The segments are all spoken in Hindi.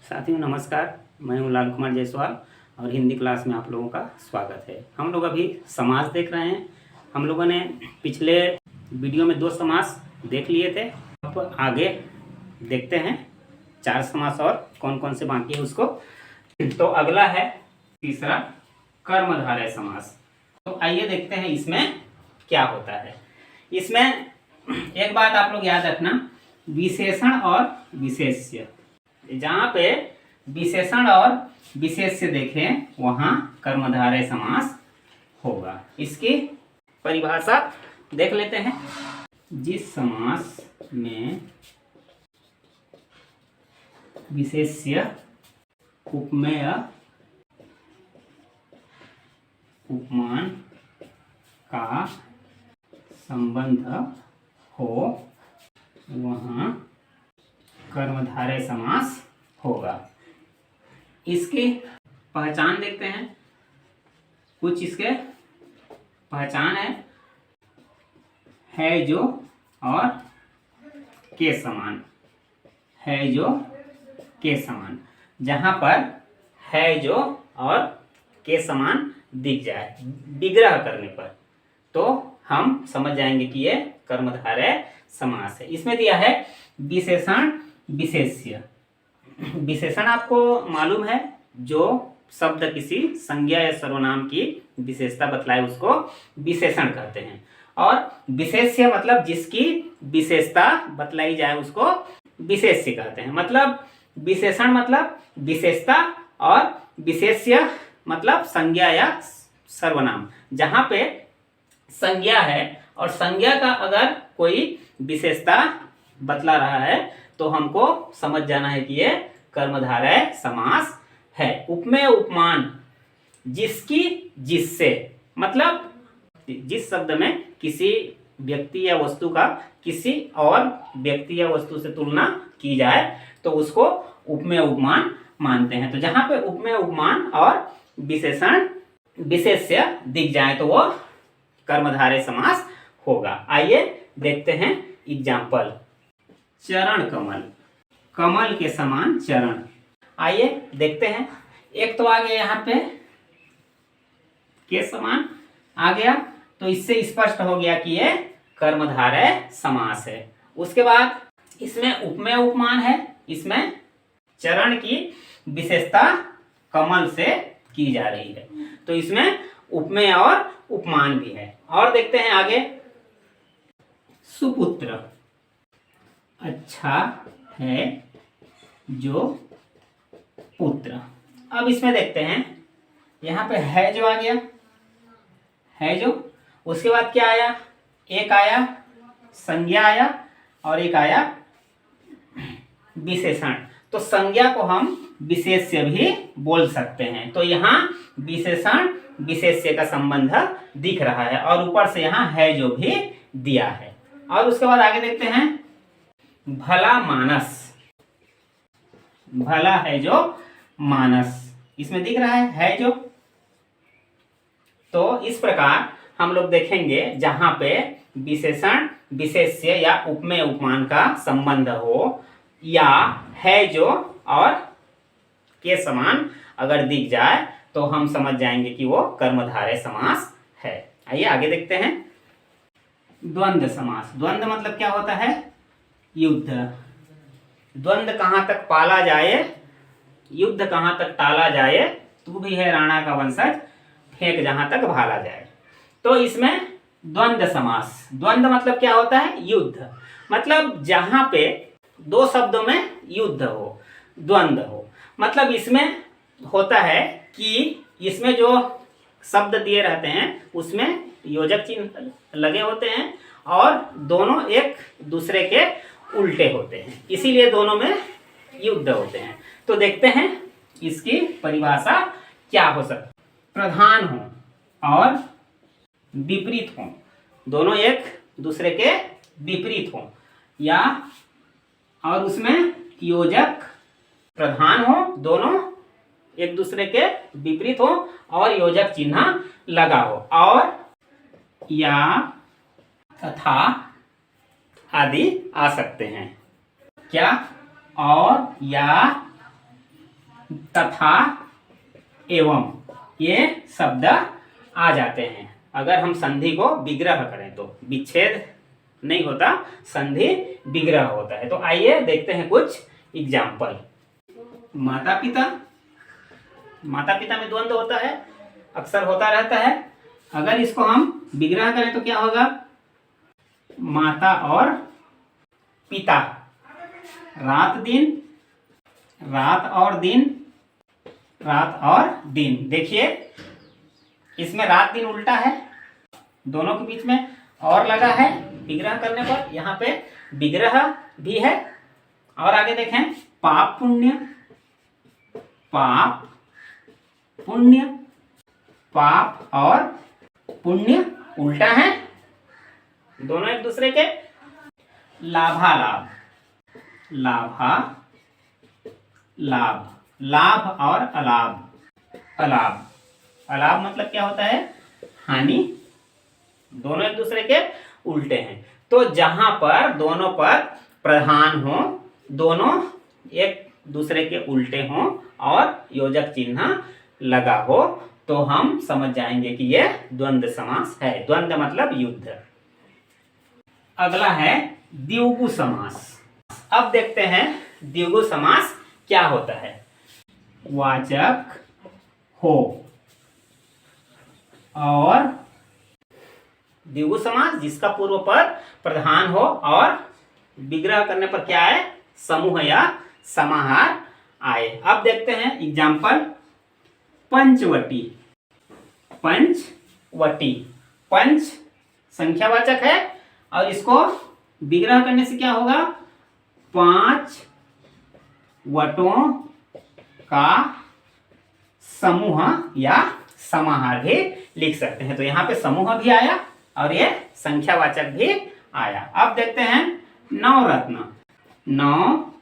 साथियों नमस्कार, मैं हूं लाल कुमार जायसवाल और हिंदी क्लास में आप लोगों का स्वागत है। हम लोग अभी समास देख रहे हैं। हम लोगों ने पिछले वीडियो में 2 समास देख लिए थे। अब आगे देखते हैं 4 समास और कौन कौन से बाकी है उसको। तो अगला है तीसरा कर्मधारय समास। तो आइए देखते हैं इसमें क्या होता है। इसमें एक बात आप लोग याद रखना, विशेषण और विशेष्य। जहाँ पे विशेषण और विशेष्य देखें वहाँ कर्मधारय समास होगा। इसकी परिभाषा देख लेते हैं। जिस समास में विशेष्य उपमेय उपमान का संबंध हो वहाँ कर्मधारय समास होगा। इसकी पहचान देखते हैं। कुछ इसके पहचान है जो और के समान। है जो के समान। जहाँ पर है जो और के समान दिख जाए विग्रह करने पर तो हम समझ जाएंगे कि ये कर्मधारय समास है। इसमें दिया है विशेषण विशेष्य। विशेषण आपको मालूम है, जो शब्द किसी संज्ञा या सर्वनाम की विशेषता बतलाए उसको विशेषण कहते हैं। और विशेष्य मतलब जिसकी विशेषता बतलाई जाए उसको विशेष्य कहते हैं। मतलब विशेषण मतलब विशेषता और विशेष्य मतलब संज्ञा या सर्वनाम। जहाँ पे संज्ञा है और संज्ञा का अगर कोई विशेषता बतला रहा है तो हमको समझ जाना है कि ये कर्मधारय समास है। उपमेय उपमान जिसकी जिससे, मतलब जिस शब्द में किसी व्यक्ति या वस्तु का किसी और व्यक्ति या वस्तु से तुलना की जाए तो उसको उपमेय उपमान मानते हैं। तो जहां पे उपमेय उपमान और विशेषण विशेष्य दिख जाए तो वो कर्मधारय समास होगा। आइए देखते हैं एग्जाम्पल। चरण कमल, कमल के समान चरण। आइए देखते हैं। एक तो आ गया यहाँ पे के समान आ गया, तो इससे स्पष्ट हो गया कि ये कर्मधारय समास है। उसके बाद इसमें उपमेय उपमान है। इसमें चरण की विशेषता कमल से की जा रही है, तो इसमें उपमेय और उपमान भी है। और देखते हैं आगे। सुपुत्र, अच्छा है जो पुत्र। अब इसमें देखते हैं, यहाँ पे है जो आ गया, है जो। उसके बाद क्या आया, एक आया संज्ञा आया और एक आया विशेषण। तो संज्ञा को हम विशेष्य भी बोल सकते हैं। तो यहाँ विशेषण विशेष्य का संबंध दिख रहा है और ऊपर से यहाँ है जो भी दिया है। और उसके बाद आगे देखते हैं। भला मानस, भला है जो मानस, इसमें दिख रहा है जो। तो इस प्रकार हम लोग देखेंगे जहां पे विशेषण विशेष्य या उपमेय उपमान का संबंध हो या है जो और के समान अगर दिख जाए तो हम समझ जाएंगे कि वो कर्मधारय समास है। आइए आगे देखते हैं। द्वंद्व समास। द्वंद्व मतलब क्या होता है, युद्ध। द्वंद्व कहाँ तक पाला जाए, युद्ध कहाँ तक टाला जाए, तू भी है राणा का वंशज, फेंक जहां तक भाला जाए। तो इसमें द्वंद्व समास। द्वंद्व मतलब क्या होता है, युद्ध। मतलब जहां पे दो शब्दों में युद्ध हो, द्वंद्व हो। मतलब इसमें होता है कि इसमें जो शब्द दिए रहते हैं उसमें योजक चिन्ह लगे होते हैं और दोनों एक दूसरे के उल्टे होते हैं, इसीलिए दोनों में युद्ध होते हैं। तो देखते हैं इसकी परिभाषा क्या हो सकती है। प्रधान हो और विपरीत हो, दोनों एक दूसरे के विपरीत हो, या और उसमें योजक प्रधान हो, दोनों एक दूसरे के विपरीत हो और योजक चिन्ह लगा हो, और या तथा आदि आ सकते हैं। क्या, और या तथा, एवं ये शब्द आ जाते हैं अगर हम संधि को विग्रह करें तो। विच्छेद नहीं होता, संधि विग्रह होता है। तो आइए देखते हैं कुछ एग्जाम्पल। माता पिता, माता पिता में द्वंद्व होता है, अक्सर होता रहता है। अगर इसको हम विग्रह करें तो क्या होगा? माता और पिता। रात दिन, रात और दिन, रात और दिन। देखिए इसमें रात दिन उल्टा है, दोनों के बीच में और लगा है विग्रह करने पर, यहाँ पे विग्रह भी है। और आगे देखें, पाप पुण्य, पाप पुण्य, पाप और पुण्य उल्टा है, दोनों एक दूसरे के। लाभालाभ, लाभा लाभ, लाभ और अलाभ, अलाभ, अलाभ मतलब क्या होता है? हानि। दोनों एक दूसरे के उल्टे हैं। तो जहां पर दोनों पर प्रधान हो, दोनों एक दूसरे के उल्टे हों और योजक चिन्ह लगा हो, तो हम समझ जाएंगे कि यह द्वंद्व समास है। द्वंद्व मतलब युद्ध। अगला है द्विगु समास। अब देखते हैं द्विगु समास क्या होता है। वाचक हो और द्विगु समास जिसका पूर्व पद प्रधान हो और विग्रह करने पर क्या आए? समूह या समाहार आए। अब देखते हैं एग्जाम्पल। पंचवटी, पंचवटी, पंच संख्यावाचक है और इसको विग्रह करने से क्या होगा? 5 वटों का समूह या समाहार भी लिख सकते हैं। तो यहाँ पे समूह भी आया और ये संख्यावाचक भी आया। अब देखते हैं नवरत्न, नौ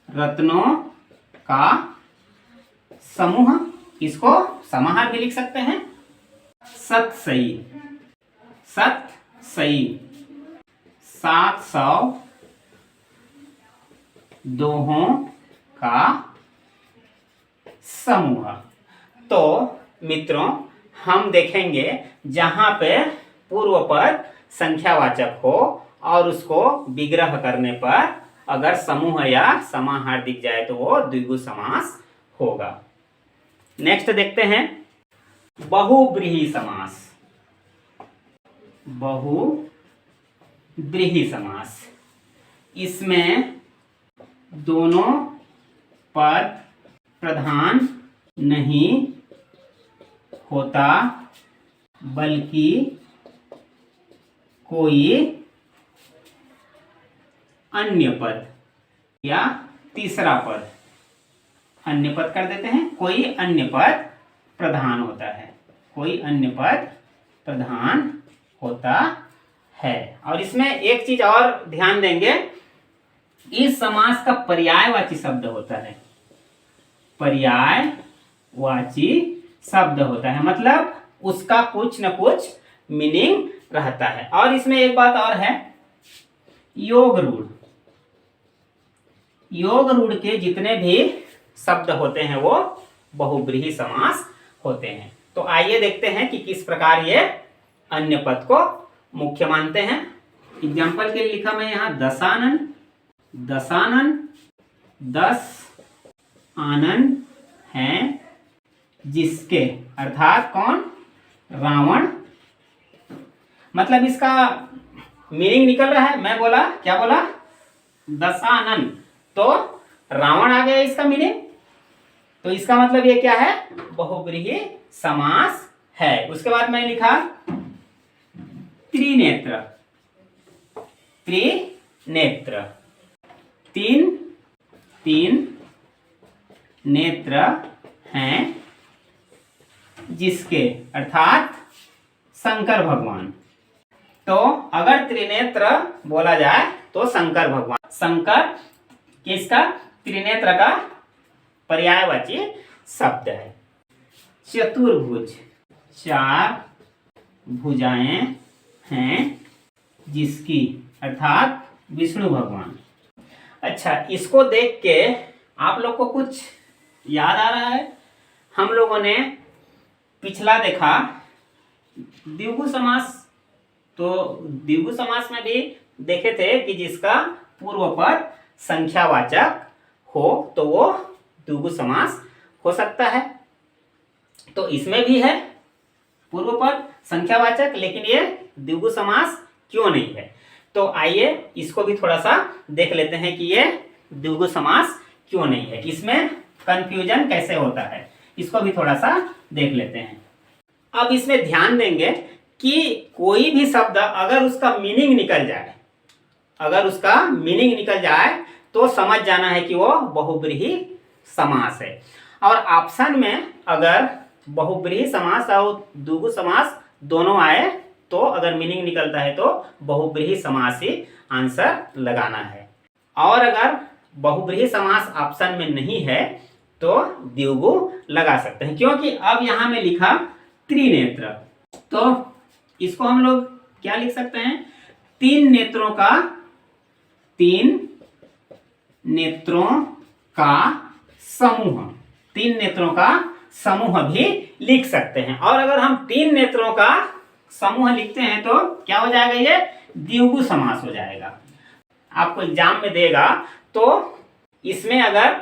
रत्नों का समूह, इसको समाहार भी लिख सकते हैं। सतसई, सतसई, 700 दोहों का समूह। तो मित्रों हम देखेंगे जहां पे पूर्व पद संख्यावाचक हो और उसको विग्रह करने पर अगर समूह या समाहार दिख जाए तो वो द्विगु समास होगा। नेक्स्ट देखते हैं बहुब्रीहि समास। बहुब्रीहि समास, इसमें दोनों पद प्रधान नहीं होता बल्कि कोई अन्य पद या तीसरा पद, अन्य पद कर देते हैं, कोई अन्य पद प्रधान होता है, कोई अन्य पद प्रधान होता है। और इसमें एक चीज और ध्यान देंगे, इस समास का पर्यायवाची शब्द होता है, पर्यायवाची शब्द होता है, मतलब उसका कुछ न कुछ मीनिंग रहता है। और इसमें एक बात और है, योग रूढ़, योग रूढ़ के जितने भी शब्द होते हैं वो बहुब्रीहि समास होते हैं। तो आइए देखते हैं कि किस प्रकार ये अन्य पद को मुख्य मानते हैं। एग्जाम्पल के लिए लिखा मैं यहाँ दशानन, दशानन 10 आनन हैं जिसके, अर्थात कौन? रावण। मतलब इसका मीनिंग निकल रहा है। मैं बोला, क्या बोला? दशानन, तो रावण आ गया इसका मीनिंग। तो इसका मतलब ये क्या है? बहुब्रीहि समास है। उसके बाद मैं लिखा त्रिनेत्र, त्रिनेत्र, तीन नेत्र हैं जिसके, अर्थात शंकर भगवान। तो अगर त्रिनेत्र बोला जाए तो शंकर भगवान, शंकर किसका? त्रिनेत्र का पर्यायवाची शब्द है। चतुर्भुज, 4 भुजाएं हैं जिसकी, अर्थात विष्णु भगवान। अच्छा, इसको देख के आप लोग को कुछ याद आ रहा है? हम लोगों ने पिछला देखा द्विगु समास। तो द्विगु समास में भी देखे थे कि जिसका पूर्व पद संख्यावाचक हो तो वो द्विगु समास हो सकता है। तो इसमें भी है पूर्व पद संख्यावाचक, लेकिन ये द्विगु समास क्यों नहीं है? तो आइए इसको भी थोड़ा सा देख लेते हैं कि ये द्विगु समास क्यों नहीं है, इसमें कंफ्यूजन कैसे होता है, इसको भी थोड़ा सा देख लेते हैं। अब इसमें ध्यान देंगे कि कोई भी शब्द अगर उसका मीनिंग निकल जाए, तो समझ जाना है कि वो बहुब्रीहि समास है। और ऑप्शन में अगर बहुब्रीहि समास और द्विगु समास दोनों आए तो अगर मीनिंग निकलता है तो बहुब्रीहि समास ही आंसर लगाना है। और अगर बहुब्रीहि समास ऑप्शन में नहीं है तो द्विगु लगा सकते हैं, क्योंकि अब यहां में लिखा त्रिनेत्र, तो इसको हम लोग क्या लिख सकते हैं? तीन नेत्रों का समूह भी लिख सकते हैं। और अगर हम तीन नेत्रों का समूह लिखते हैं तो क्या हो जाएगा? ये द्विगु समास हो जाएगा। आपको एग्जाम में देगा तो इसमें अगर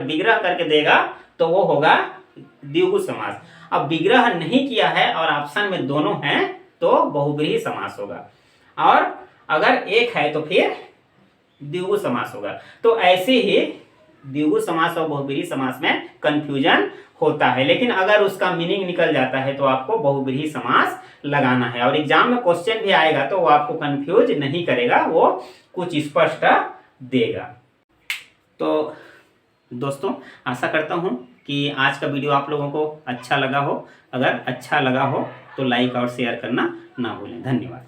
विग्रह करके देगा तो वो होगा द्विगु समास। अब विग्रह नहीं किया है और ऑप्शन में दोनों हैं तो बहुब्रीहि समास होगा, और अगर एक है तो फिर द्विगु समास होगा। तो ऐसे ही द्विगु समास और बहुब्रीहि समास में कंफ्यूजन होता है, लेकिन अगर उसका मीनिंग निकल जाता है तो आपको बहुब्रीहि समास लगाना है। और एग्जाम में क्वेश्चन भी आएगा तो वो आपको कंफ्यूज नहीं करेगा, वो कुछ स्पष्ट देगा। तो दोस्तों आशा करता हूं कि आज का वीडियो आप लोगों को अच्छा लगा हो। अगर अच्छा लगा हो तो लाइक और शेयर करना ना भूलें। धन्यवाद।